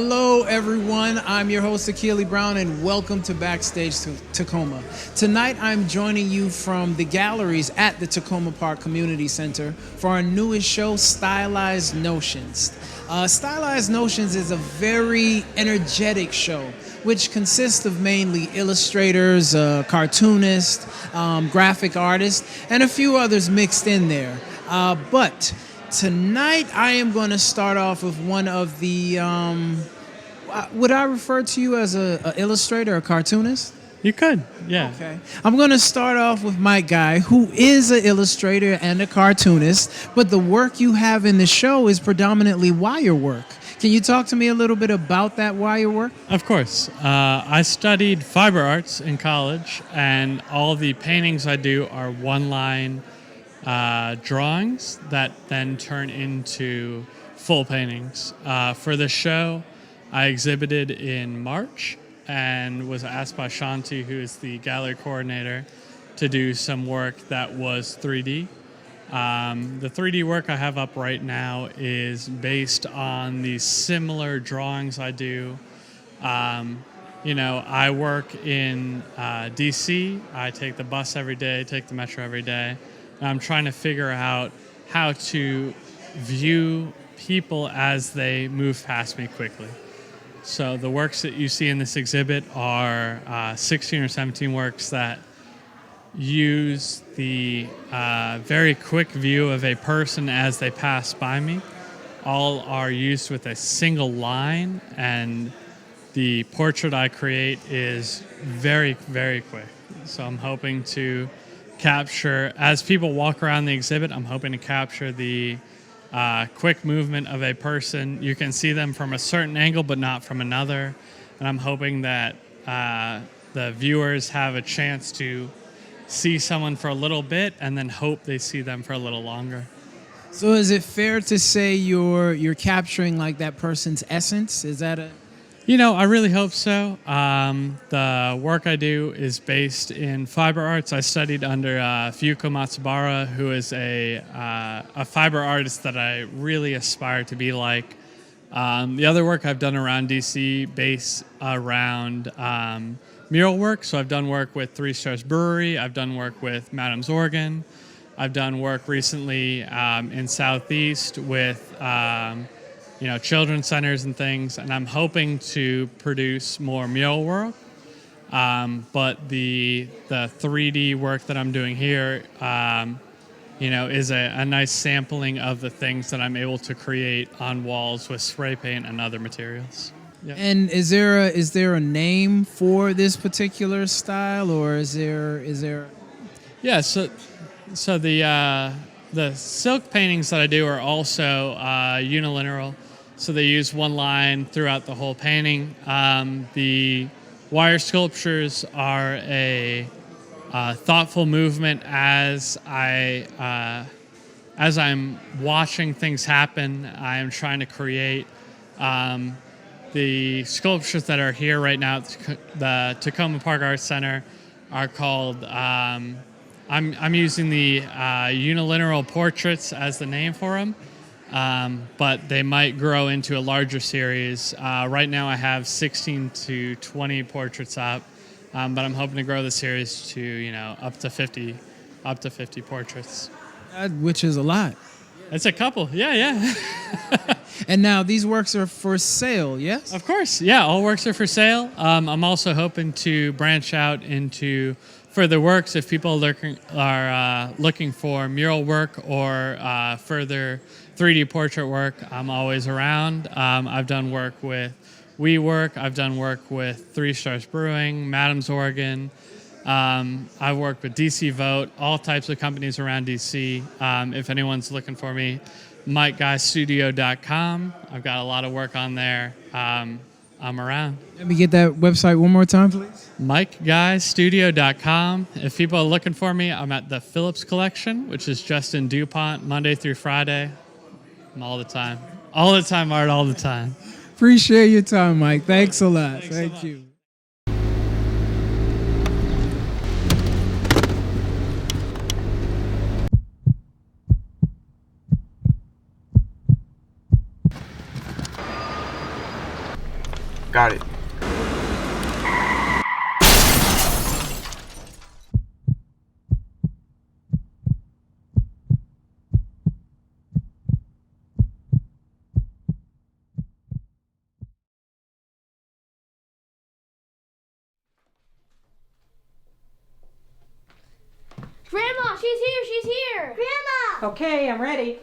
Hello, everyone. I'm your host, Akili Brown, and welcome to Backstage Takoma. Tonight, I'm joining you from the galleries at the Takoma Park Community Center for our newest show, Stylized Notions. Stylized Notions is a very energetic show, which consists of mainly illustrators, cartoonists, graphic artists, and a few others mixed in there. But tonight, I am going to start off with one of the, would I refer to you as an illustrator or cartoonist? You could, yeah. Okay. I'm going to start off with Mike Guy, who is an illustrator and a cartoonist, but the work you have in the show is predominantly wire work. Can you talk to me a little bit about that wire work? Of course. I studied fiber arts in college, and all the paintings I do are one-line drawings that then turn into full paintings. For the show, I exhibited in March and was asked by Shanti, who is the gallery coordinator, to do some work that was 3D. The 3D work I have up right now is based on the similar drawings I do. I work in DC. I take the bus every day, take the metro every day. And I'm trying to figure out how to view people as they move past me quickly. So the works that you see in this exhibit are 16 or 17 works that use the very quick view of a person as they pass by me. All are used with a single line, and the portrait I create is very, very quick. So I'm hoping to capture, as people walk around the exhibit, I'm hoping to capture the quick movement of a person. You can see them from a certain angle, but not from another. And I'm hoping that the viewers have a chance to see someone for a little bit and then hope they see them for a little longer. So is it fair to say you're capturing like that person's essence? Is that a... I really hope so. The work I do is based in fiber arts. I studied under Fuyuko Matsubara, who is a fiber artist that I really aspire to be like. The other work I've done around DC based around mural work. So I've done work with Three Stars Brewery. I've done work with Madam's Organ. I've done work recently in Southeast with children's centers and things, and I'm hoping to produce more mural work. But the 3D work that I'm doing here, is a nice sampling of the things that I'm able to create on walls with spray paint and other materials. Yep. And is there a name for this particular style, or is there? Yeah. So the silk paintings that I do are also unilateral. So they use one line throughout the whole painting. The wire sculptures are a thoughtful movement as I'm watching things happen. I am trying to create the sculptures that are here right now at the Takoma Park Art Center are called. I'm using the unilateral portraits as the name for them. But they might grow into a larger series. Right now I have 16 to 20 portraits up, but I'm hoping to grow the series to, up to 50 portraits. Which is a lot. It's a couple, yeah. And now these works are for sale, yes? Of course, yeah, all works are for sale. I'm also hoping to branch out into further works if people are looking for mural work or further 3D portrait work. I'm always around. I've done work with WeWork. I've done work with Three Stars Brewing, Madam's Organ. I've worked with DC Vote, all types of companies around DC. If anyone's looking for me, MikeGuyStudio.com. I've got a lot of work on there. I'm around. Let me get that website one more time, please. MikeGuyStudio.com. If people are looking for me, I'm at the Phillips Collection, which is just in DuPont, Monday through Friday. I'm all the time. All the time, Art, all the time. Appreciate your time, Mike. Thanks a lot. Thank you. Got it. Grandma, she's here! Grandma! Okay, I'm ready.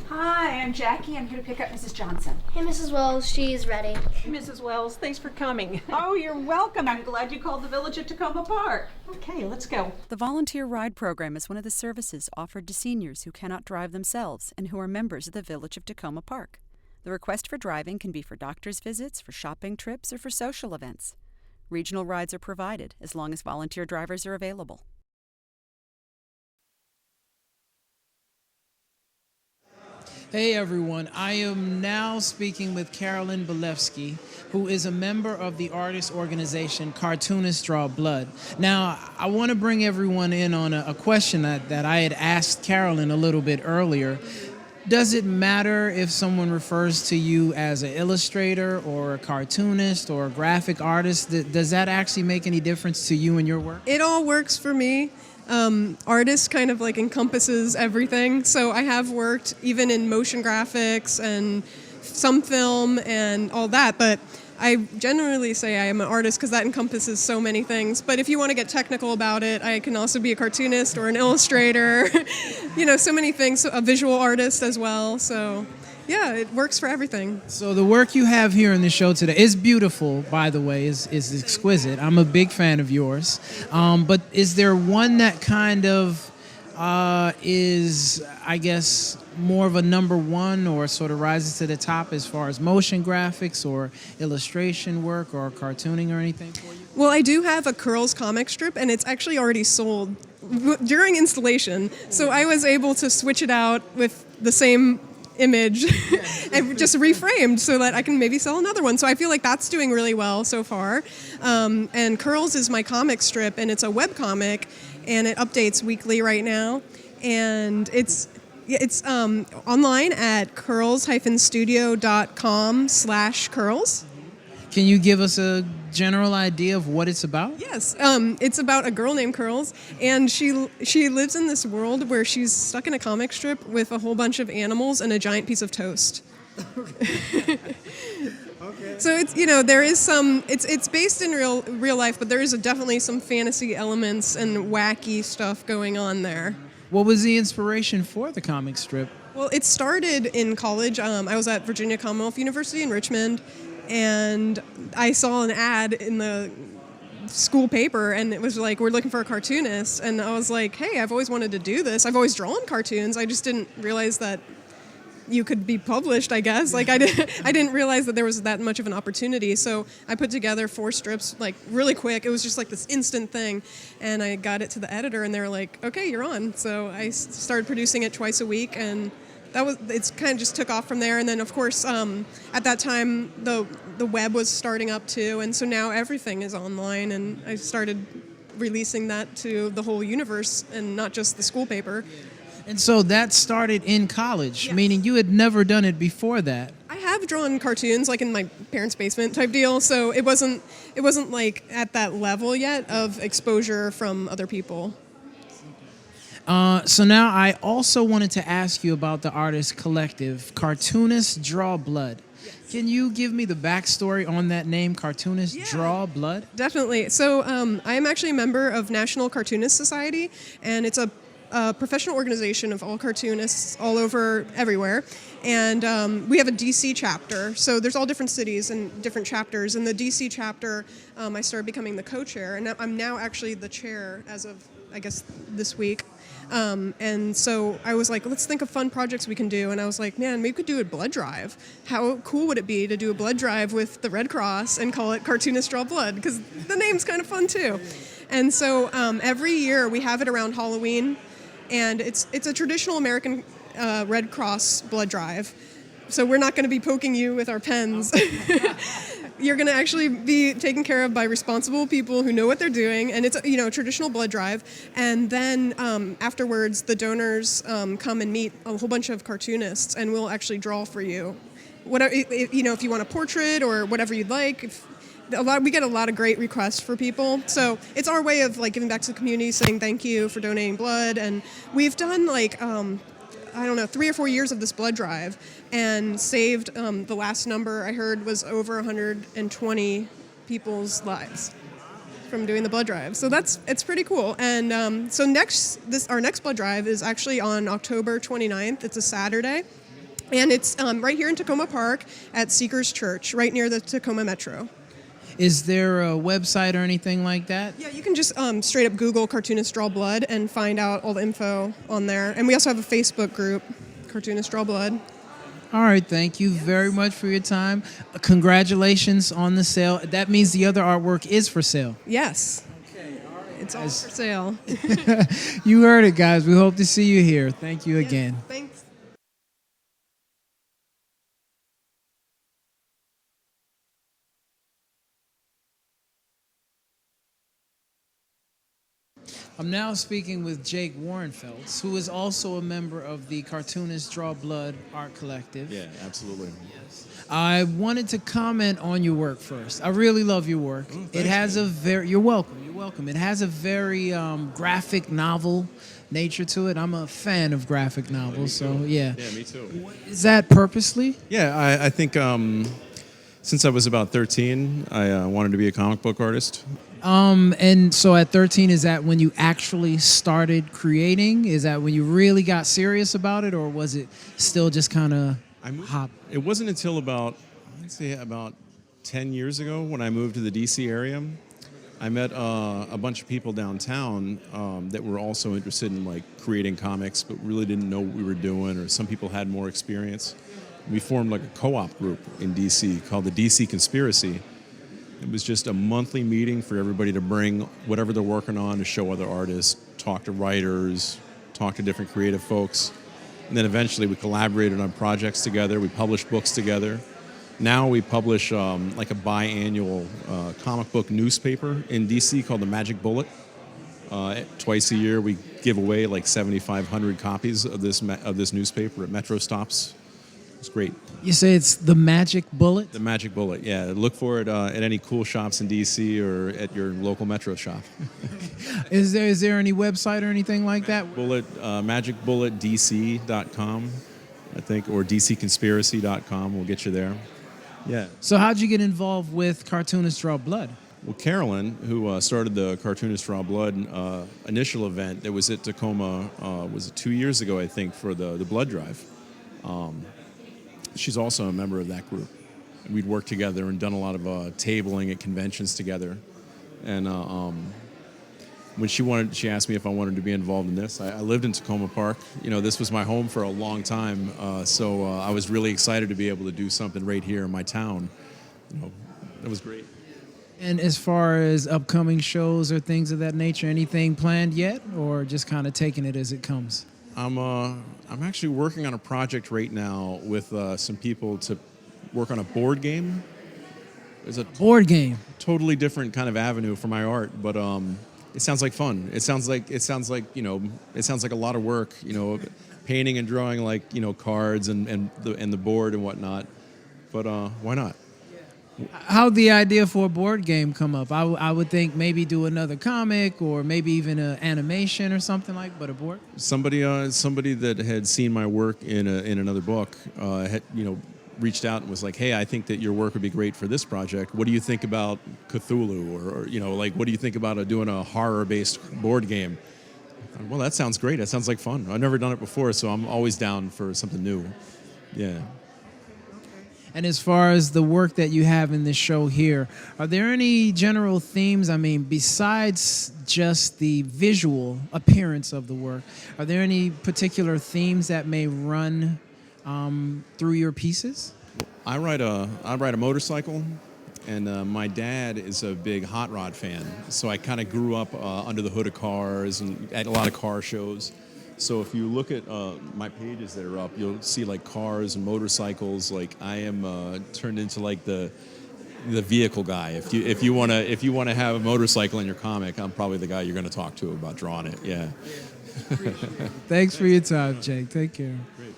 Hi, I'm Jackie. I'm here to pick up Mrs. Johnson. Hey, Mrs. Wells, she's ready. Mrs. Wells, thanks for coming. Oh, you're welcome. I'm glad you called the village at Takoma Park. Okay, let's go. The Volunteer Ride Program is one of the services offered to seniors who cannot drive themselves and who are members of the village of Takoma Park. The request for driving can be for doctor's visits, for shopping trips, or for social events. Regional rides are provided as long as volunteer drivers are available. Hey everyone, I am now speaking with Carolyn Velovsky, who is a member of the artist organization Cartoonists Draw Blood. Now, I want to bring everyone in on a question that I had asked Carolyn a little bit earlier. Does it matter if someone refers to you as an illustrator or a cartoonist or a graphic artist? Does that actually make any difference to you and your work? It all works for me. Artist kind of like encompasses everything. So I have worked even in motion graphics and some film and all that, but I generally say I am an artist because that encompasses so many things. But if you want to get technical about it, I can also be a cartoonist or an illustrator, so many things, a visual artist as well. So yeah, it works for everything. So the work you have here in the show today is beautiful, by the way, is exquisite. I'm a big fan of yours. But is there one that kind of is, I guess, more of a number one or sort of rises to the top as far as motion graphics or illustration work or cartooning or anything for you? Well, I do have a Curls comic strip, and it's actually already sold during installation. So I was able to switch it out with the same image and just reframed so that I can maybe sell another one. So I feel like that's doing really well so far. And Curls is my comic strip, and it's a web comic, and it updates weekly right now. And it's online at curls-studio.com/curls. Can you give us a general idea of what it's about? Yes, it's about a girl named Curls, and she lives in this world where she's stuck in a comic strip with a whole bunch of animals and a giant piece of toast. Okay. So it's there is some it's based in real life, but there is definitely some fantasy elements and wacky stuff going on there. What was the inspiration for the comic strip? Well, it started in college. I was at Virginia Commonwealth University in Richmond, and I saw an ad in the school paper, and it was like, we're looking for a cartoonist. And I was like, hey, I've always wanted to do this. I've always drawn cartoons. I just didn't realize that you could be published, I guess. Like I didn't realize that there was that much of an opportunity. So I put together 4 strips like really quick. It was just like this instant thing. And I got it to the editor, and they were like, okay, you're on. So I started producing it twice a week, and it's kind of just took off from there. And then of course, at that time, the web was starting up too. And so now everything is online, and I started releasing that to the whole universe and not just the school paper. And so that started in college, Yes. meaning you had never done it before that. I have drawn cartoons like in my parents' basement type deal, so it wasn't like at that level yet of exposure from other people. So now I also wanted to ask you about the artist collective, Cartoonists Draw Blood. Yes. Can you give me the backstory on that name, Cartoonists Draw Blood? Definitely. So I am actually a member of National Cartoonist Society, and it's a professional organization of all cartoonists all over everywhere. And we have a DC chapter. So there's all different cities and different chapters. And the DC chapter, I started becoming the co-chair. And I'm now actually the chair as of, I guess, this week. And so I was like, let's think of fun projects we can do. And I was like, man, maybe we could do a blood drive. How cool would it be to do a blood drive with the Red Cross and call it Cartoonists Draw Blood? Because the name's kind of fun too. And so every year we have it around Halloween. And it's a traditional American Red Cross blood drive. So we're not going to be poking you with our pens. You're going to actually be taken care of by responsible people who know what they're doing. And it's a traditional blood drive. And then afterwards, the donors come and meet a whole bunch of cartoonists, and we'll actually draw for you. whatever, if you want a portrait or whatever you'd like. We get a lot of great requests for people, so it's our way of like giving back to the community, saying thank you for donating blood. And we've done 3 or 4 years of this blood drive, and saved the last number I heard was over 120 people's lives from doing the blood drive. So it's pretty cool. And so our next blood drive is actually on October 29th. It's a Saturday, and it's right here in Takoma Park at Seekers Church, right near the Takoma Metro. Is there a website or anything like that? Yeah, you can just straight up Google Cartoonist Draw Blood and find out all the info on there. And we also have a Facebook group, Cartoonist Draw Blood. All right, thank you very much for your time. Congratulations on the sale. That means the other artwork is for sale. Yes. Okay, all right. It's all for sale. You heard it, guys. We hope to see you here. Thank you again. Thanks. I'm now speaking with Jake Warrenfelds, who is also a member of the Cartoonist Draw Blood Art Collective. Yeah, absolutely. I wanted to comment on your work first. I really love your work. It has a very, you're welcome. It has a very graphic novel nature to it. I'm a fan of graphic novels, so yeah. Yeah, me too. Is that purposely? Yeah, I think since I was about 13, I wanted to be a comic book artist. And so at 13, is that when you actually started creating? Is that when you really got serious about it, or was it still just kind of hop? It wasn't until about 10 years ago when I moved to the DC area. I met a bunch of people downtown that were also interested in like creating comics, but really didn't know what we were doing, or some people had more experience. We formed like a co-op group in DC called the DC Conspiracy. It was just a monthly meeting for everybody to bring whatever they're working on to show other artists, talk to writers, talk to different creative folks. And then eventually we collaborated on projects together. We published books together. Now we publish like a biannual comic book newspaper in DC called the Magic Bullet. Twice a year we give away like 7,500 copies of this newspaper at Metro stops. It's great. You say it's the Magic Bullet? The Magic Bullet, yeah. Look for it at any cool shops in DC or at your local Metro shop. Is there any website or anything like that? Bullet, magicbulletdc.com, I think, or dcconspiracy.com will get you there. Yeah. So how'd you get involved with Cartoonist Draw Blood? Well, Carolyn, who started the Cartoonist Draw Blood initial event that was at Takoma, was it 2 years ago, I think, for the blood drive. She's also a member of that group. We'd worked together and done a lot of tabling at conventions together. And when she asked me if I wanted to be involved in this. I lived in Takoma Park. You know, this was my home for a long time. So I was really excited to be able to do something right here in my town. You know, it was great. And as far as upcoming shows or things of that nature, anything planned yet, or just kind of taking it as it comes? I'm actually working on a project right now with some people to work on a board game. There's a board game, totally different kind of avenue for my art, but it sounds like fun. It sounds like a lot of work. You know, painting and drawing like cards and the board and whatnot. But why not? How'd the idea for a board game come up? I would think maybe do another comic or maybe even an animation or something like, but a board? Somebody that had seen my work in another book had reached out and was like, hey, I think that your work would be great for this project. What do you think about Cthulhu? Or what do you think about doing a horror-based board game? Well, that sounds great. That sounds like fun. I've never done it before, so I'm always down for something new. Yeah. And as far as the work that you have in this show here, are there any general themes? I mean, besides just the visual appearance of the work, are there any particular themes that may run through your pieces? I ride a motorcycle, and my dad is a big hot rod fan. So I kind of grew up under the hood of cars and at a lot of car shows. So if you look at my pages that are up, you'll see like cars and motorcycles. Like I am turned into like the vehicle guy. If you want to have a motorcycle in your comic, I'm probably the guy you're going to talk to about drawing it. Yeah. Thanks for your time, Jake. Take care. Great.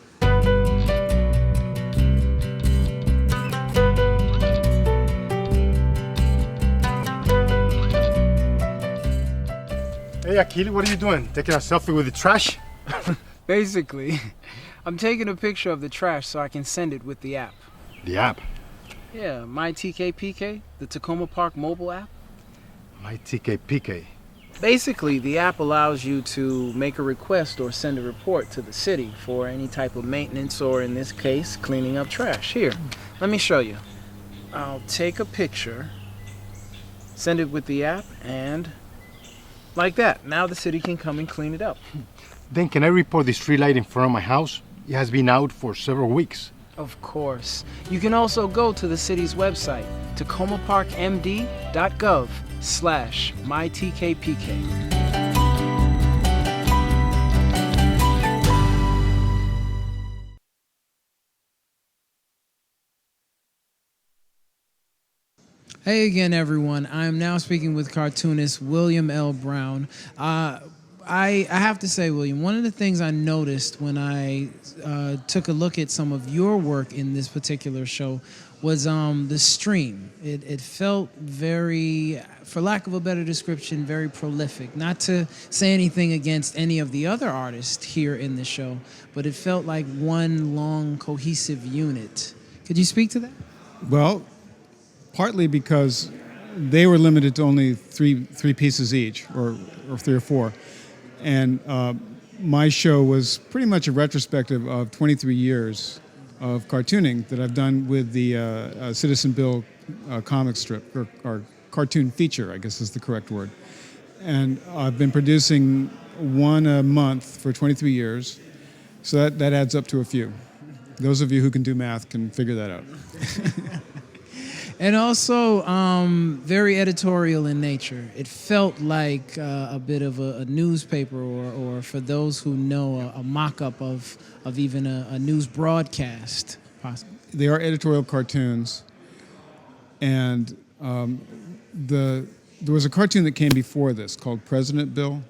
Hey, Akili, what are you doing? Taking a selfie with the trash? Basically, I'm taking a picture of the trash so I can send it with the app. The app? Yeah, MyTKPK, the Takoma Park mobile app. MyTKPK. Basically, the app allows you to make a request or send a report to the city for any type of maintenance or, in this case, cleaning up trash. Here, let me show you. I'll take a picture, send it with the app, and like that. Now the city can come and clean it up. Then can I report the street light in front of my house? It has been out for several weeks. Of course. You can also go to the city's website, tacomaparkmd.gov/mytkpk. Hey again, everyone. I am now speaking with cartoonist William L. Brown. I have to say, William, one of the things I noticed when I took a look at some of your work in this particular show was the stream. It felt very, for lack of a better description, very prolific. Not to say anything against any of the other artists here in the show, but it felt like one long cohesive unit. Could you speak to that? Well, partly because they were limited to only three pieces each, or 3 or 4. And my show was pretty much a retrospective of 23 years of cartooning that I've done with the Citizen Bill comic strip, or cartoon feature, I guess is the correct word. And I've been producing one a month for 23 years, so that adds up to a few. Those of you who can do math can figure that out. And also very editorial in nature. It felt like a bit of a newspaper, or for those who know, a mock-up of even a news broadcast, possibly. They are editorial cartoons, and there was a cartoon that came before this called President Bill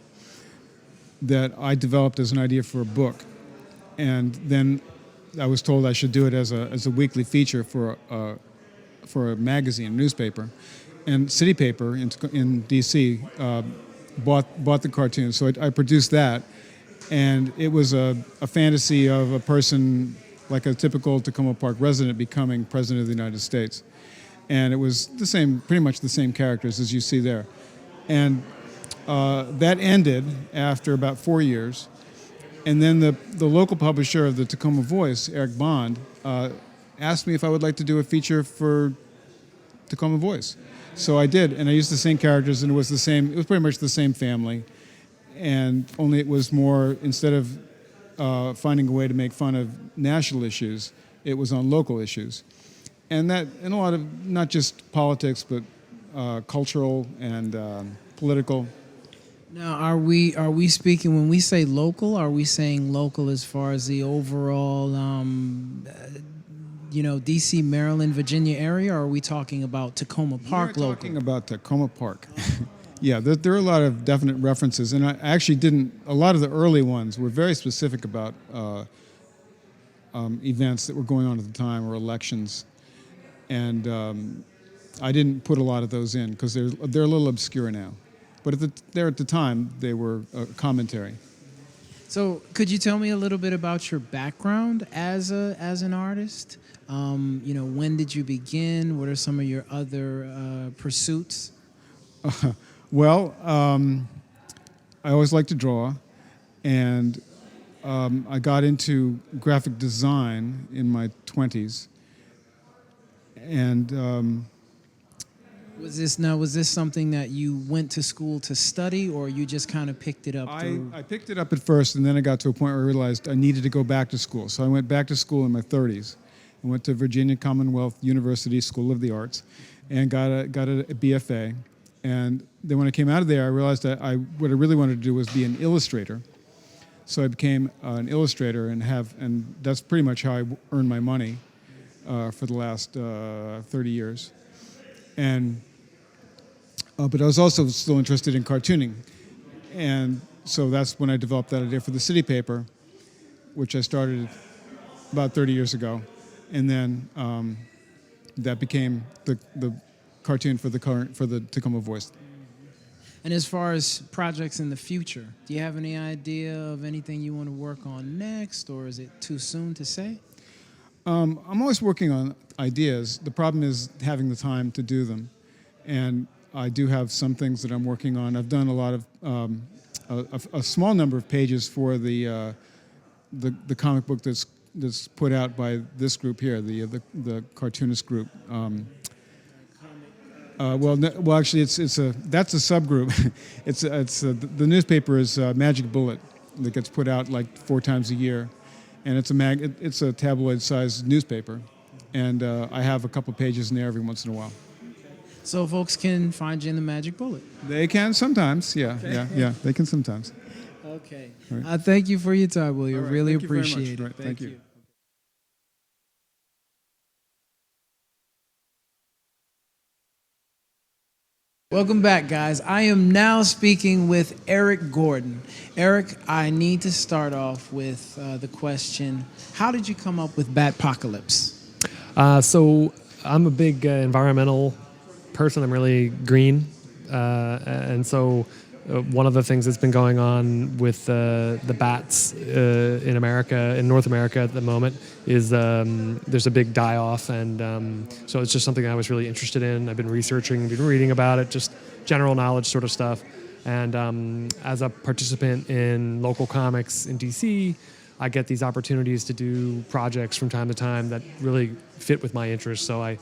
that I developed as an idea for a book, and then I was told I should do it as a weekly feature for a magazine, a newspaper, and City Paper in D.C. Bought the cartoon, so I produced that, and it was a fantasy of a person like a typical Takoma Park resident becoming president of the United States, and it was pretty much the same characters as you see there, and that ended after about 4 years, and then the local publisher of the Takoma Voice, Eric Bond, asked me if I would like to do a feature for Takoma Voice. So I did, and I used the same characters, and it was pretty much the same family, and only it was more, instead of finding a way to make fun of national issues, it was on local issues. And a lot of, not just politics, but cultural and political. Now, are we speaking, when we say local, are we saying local as far as the overall D.C., Maryland, Virginia area, or are we talking about Takoma Park local? We're talking about Takoma Park. Yeah, there are a lot of definite references, and I actually a lot of the early ones were very specific about events that were going on at the time, or elections, and I didn't put a lot of those in because they're a little obscure now. But at the time, they were a commentary. So could you tell me a little bit about your background as an artist? When did you begin? What are some of your other pursuits? Well, I always liked to draw, and I got into graphic design in my 20s. And was this something that you went to school to study, or you just kind of picked it up through? I picked it up at first, and then I got to a point where I realized I needed to go back to school. So I went back to school in my 30s. I went to Virginia Commonwealth University School of the Arts and got a BFA. And then when I came out of there, I realized that what I really wanted to do was be an illustrator. So I became an illustrator, and that's pretty much how I earned my money for the last 30 years. And but I was also still interested in cartooning, and so that's when I developed that idea for the City Paper, which I started about 30 years ago, and then that became the cartoon for the Takoma Voice. And as far as projects in the future, do you have any idea of anything you want to work on next, or is it too soon to say? I'm always working on ideas. The problem is having the time to do them. And I do have some things that I'm working on. I've done a lot of a small number of pages for the comic book that's put out by this group here, the cartoonist group. Actually, that's a subgroup. The newspaper is Magic Bullet that gets put out like 4 times a year, and it's a tabloid-sized newspaper, and I have a couple pages in there every once in a while. So folks can find you in the Magic Bullet. They can sometimes, yeah, they can sometimes. Okay. Right. Thank you for your time, William. Right, really thank you very much. appreciate it. Right, thank you. Welcome back, guys. I am now speaking with Eric Gordon. Eric, I need to start off with the question, how did you come up with Batpocalypse? So I'm a big environmental person. I'm really green. And so one of the things that's been going on with the bats in America, in North America at the moment, is there's a big die-off, and so it's just something I was really interested in. I've been researching, been reading about it, just general knowledge sort of stuff. And as a participant in local comics in DC, I get these opportunities to do projects from time to time that really fit with my interests. So I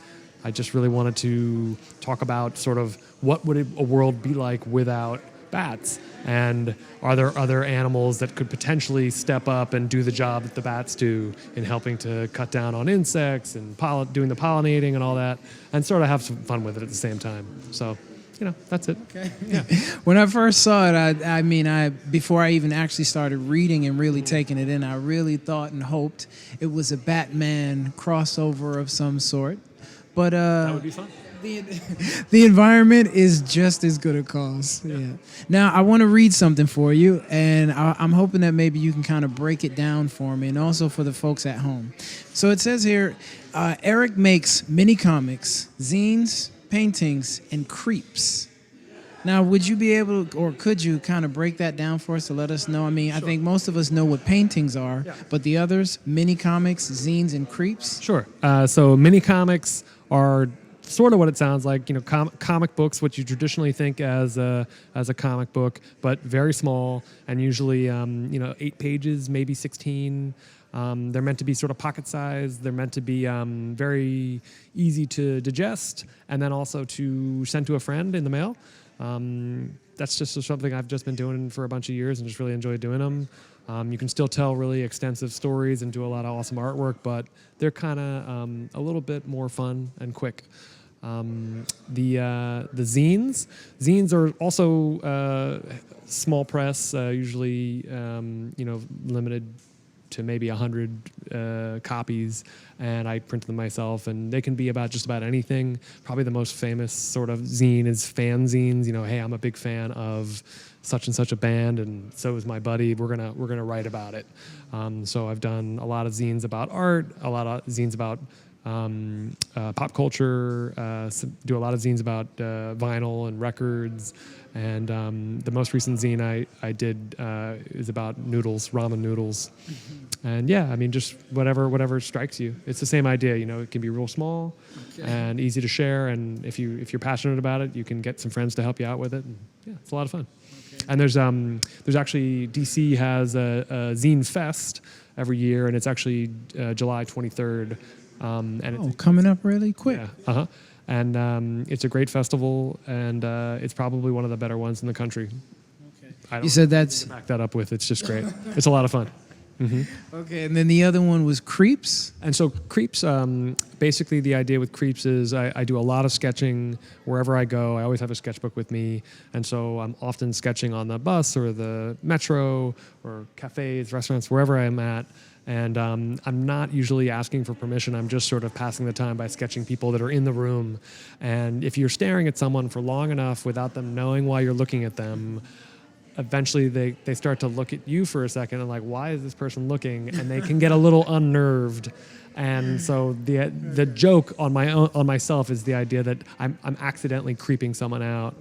just really wanted to talk about sort of what would a world be like without bats, and are there other animals that could potentially step up and do the job that the bats do in helping to cut down on insects and doing the pollinating and all that, and sort of have some fun with it at the same time. So, that's it. Okay. Yeah. When I first saw it, before I even actually started reading and really taking it in, I really thought and hoped it was a Batman crossover of some sort. But that would be fun. The environment is just as good a cause. Yeah. Now, I want to read something for you, and I'm hoping that maybe you can kind of break it down for me and also for the folks at home. So it says here, Eric makes mini comics, zines, paintings, and creeps. Now, would you be able to, or could you kind of break that down for us to let us know? I mean, sure. I think most of us know what paintings are, but the others, mini comics, zines, and creeps? Sure. So mini comics are sort of what it sounds like, comic books, what you traditionally think as a comic book, but very small, and usually 8 pages, maybe 16. They're meant to be sort of pocket size. They're meant to be very easy to digest, and then also to send to a friend in the mail. That's just something I've just been doing for a bunch of years and just really enjoy doing them. You can still tell really extensive stories and do a lot of awesome artwork, but they're kind of a little bit more fun and quick. The zines are also small press, usually limited to maybe 100 copies, and I print them myself, and they can be about just about anything. Probably the most famous sort of zine is fan zines. Hey, I'm a big fan of such and such a band, and so is my buddy. We're gonna write about it. So I've done a lot of zines about art, a lot of zines about pop culture, do a lot of zines about vinyl and records, and the most recent zine I did is about noodles, ramen noodles. And just whatever strikes you. It's the same idea, it can be real small and easy to share, and if you're passionate about it, you can get some friends to help you out with it, and it's a lot of fun. And there's actually, DC has a zine fest every year, and it's actually July 23rd. Coming up really quick. Yeah, and it's a great festival, and it's probably one of the better ones in the country. Okay. You said that's... back that up with. It's just great. It's a lot of fun. Mm-hmm. Okay, and then the other one was Creeps? And so Creeps, basically the idea with Creeps is I do a lot of sketching wherever I go. I always have a sketchbook with me, and so I'm often sketching on the bus or the metro or cafes, restaurants, wherever I'm at. And I'm not usually asking for permission. I'm just sort of passing the time by sketching people that are in the room. And if you're staring at someone for long enough without them knowing why you're looking at them, eventually they start to look at you for a second and like, why is this person looking? And they can get a little unnerved. And so the joke on myself is the idea that I'm accidentally creeping someone out.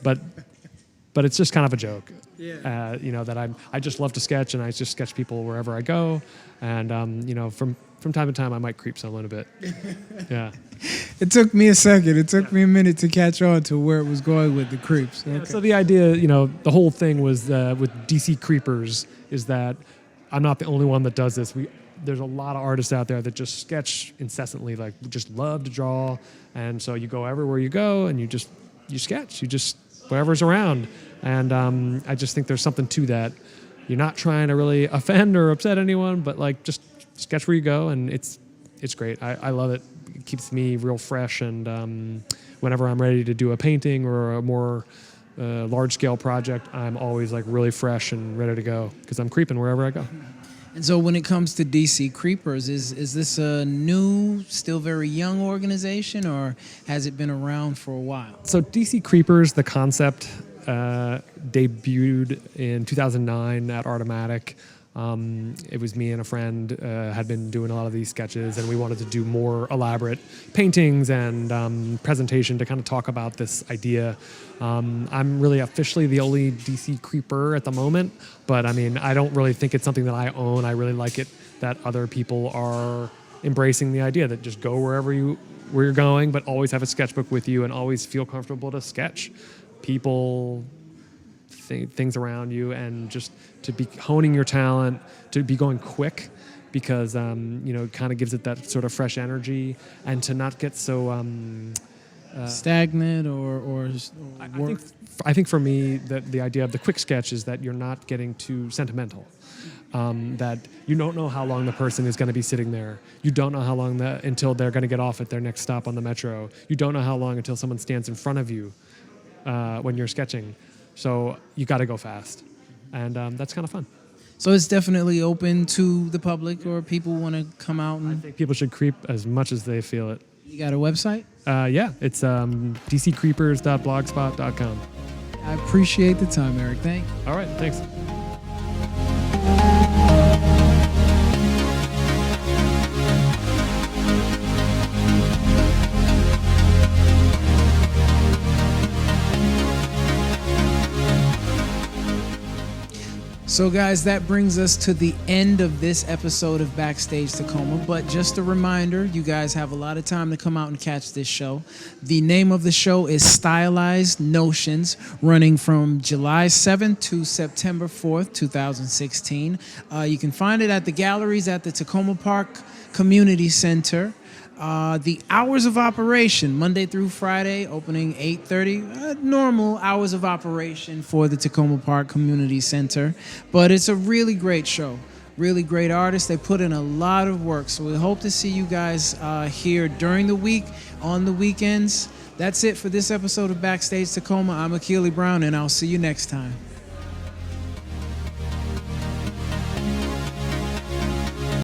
But but it's just kind of a joke. That I just love to sketch, and I just sketch people wherever I go, and from time to time I might creep someone a bit. Yeah. It took me a second. It took me a minute to catch on to where it was going with the creeps. Okay. Yeah, so the idea, the whole thing was with DC Creepers is that I'm not the only one that does this. There's a lot of artists out there that just sketch incessantly, like just love to draw, and so you go everywhere you go, and you sketch, whatever's around, and I just think there's something to that. You're not trying to really offend or upset anyone, but like just sketch where you go, and it's great. I love it. It keeps me real fresh, and whenever I'm ready to do a painting or a more large-scale project, I'm always like really fresh and ready to go because I'm creeping wherever I go. And so when it comes to DC Creepers, is this a new, still very young organization, or has it been around for a while? So DC Creepers, the concept, debuted in 2009 at Artomatic. It was me and a friend had been doing a lot of these sketches, and we wanted to do more elaborate paintings and presentation to kind of talk about this idea. I'm really officially the only DC creeper at the moment, but I mean, I don't really think it's something that I own. I really like it that other people are embracing the idea that just go where you're going, but always have a sketchbook with you and always feel comfortable to sketch people, things around you, and just to be honing your talent, to be going quick, because it kind of gives it that sort of fresh energy, and to not get so stagnant or I think for me the idea of the quick sketch is that you're not getting too sentimental. That you don't know how long the person is going to be sitting there. You don't know how long until they're going to get off at their next stop on the metro. You don't know how long until someone stands in front of you when you're sketching. So you got to go fast, and that's kind of fun. So it's definitely open to the public, or people want to come out and... I think people should creep as much as they feel it. You got a website? Yeah, it's dccreepers.blogspot.com. I appreciate the time, Eric. Thank you. All right, thanks. So guys, that brings us to the end of this episode of Backstage Takoma, but just a reminder, you guys have a lot of time to come out and catch this show. The name of the show is Stylized Notions, running from July 7th to September 4th, 2016. You can find it at the galleries at the Takoma Park Community Center. The hours of operation, Monday through Friday, opening 8:30, normal hours of operation for the Takoma Park Community Center. But it's a really great show, really great artists. They put in a lot of work, so we hope to see you guys here during the week, on the weekends. That's it for this episode of Backstage Takoma. I'm Akili Brown, and I'll see you next time.